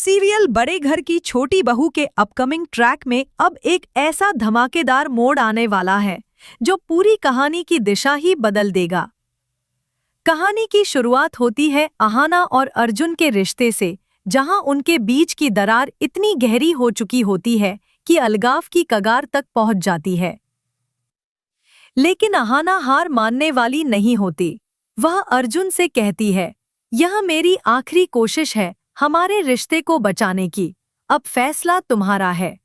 Serial बड़े घर की छोटी बहू के अपकमिंग ट्रैक में अब एक ऐसा धमाकेदार मोड़ आने वाला है जो पूरी कहानी की दिशा ही बदल देगा। कहानी की शुरुआत होती है अहाना और अर्जुन के रिश्ते से, जहां उनके बीच की दरार इतनी गहरी हो चुकी होती है कि अलगाव की कगार तक पहुंच जाती है। लेकिन अहाना हार मानने वाली नहीं होती। वह अर्जुन से कहती है, यह मेरी आखिरी कोशिश है हमारे रिश्ते को बचाने की, अब फैसला तुम्हारा है।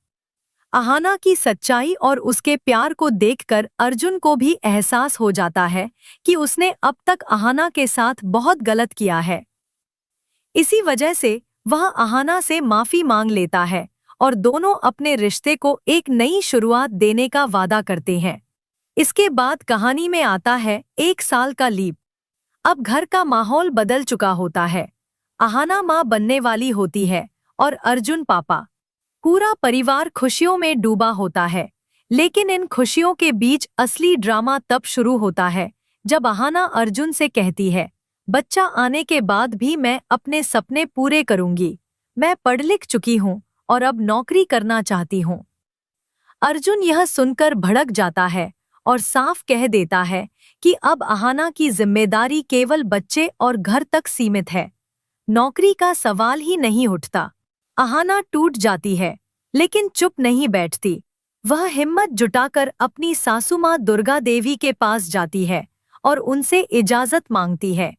अहाना की सच्चाई और उसके प्यार को देखकर अर्जुन को भी एहसास हो जाता है कि उसने अब तक अहाना के साथ बहुत गलत किया है। इसी वजह से वह अहाना से माफी मांग लेता है और दोनों अपने रिश्ते को एक नई शुरुआत देने का वादा करते हैं। इसके बाद कहानी में आता है 1 साल का लीप। अब घर का माहौल बदल चुका होता है। अहाना माँ बनने वाली होती है और अर्जुन पापा। पूरा परिवार खुशियों में डूबा होता है, लेकिन इन खुशियों के बीच असली ड्रामा तब शुरू होता है जब अहाना अर्जुन से कहती है, बच्चा आने के बाद भी मैं अपने सपने पूरे करूंगी। मैं पढ़ लिख चुकी हूँ और अब नौकरी करना चाहती हूँ। अर्जुन यह सुनकर भड़क जाता है और साफ कह देता है कि अब अहाना की जिम्मेदारी केवल बच्चे और घर तक सीमित है। नौकरी का सवाल ही नहीं उठता। अहाना टूट जाती है, लेकिन चुप नहीं बैठती। वह हिम्मत जुटाकर अपनी सासू माँ दुर्गा देवी के पास जाती है और उनसे इजाजत मांगती है।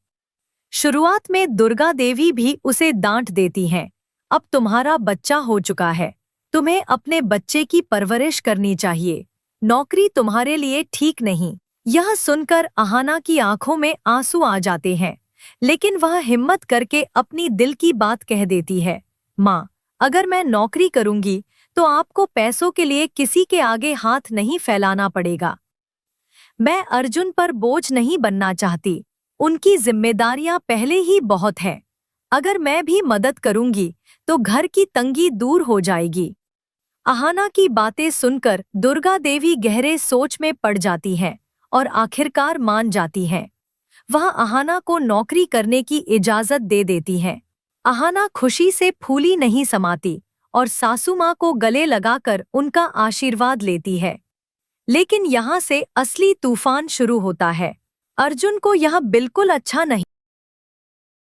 शुरुआत में दुर्गा देवी भी उसे डांट देती हैं। अब तुम्हारा बच्चा हो चुका है, तुम्हें अपने बच्चे की परवरिश करनी चाहिए। नौकरी तुम्हारे लिए ठीक नहीं। यह सुनकर अहाना की आंखों में आंसू आ जाते हैं, लेकिन वह हिम्मत करके अपनी दिल की बात कह देती है, माँ, अगर मैं नौकरी करूंगी तो आपको पैसों के लिए किसी के आगे हाथ नहीं फैलाना पड़ेगा। मैं अर्जुन पर बोझ नहीं बनना चाहती। उनकी जिम्मेदारियां पहले ही बहुत हैं। अगर मैं भी मदद करूंगी तो घर की तंगी दूर हो जाएगी। अहाना की बातें सुनकर दुर्गा देवी गहरे सोच में पड़ जाती हैं और आखिरकार मान जाती हैं। वह अहाना को नौकरी करने की इजाजत दे देती हैं। अहाना खुशी से फूली नहीं समाती और सासू माँ को गले लगाकर उनका आशीर्वाद लेती है। लेकिन यहाँ से असली तूफान शुरू होता है। अर्जुन को यह बिल्कुल अच्छा नहीं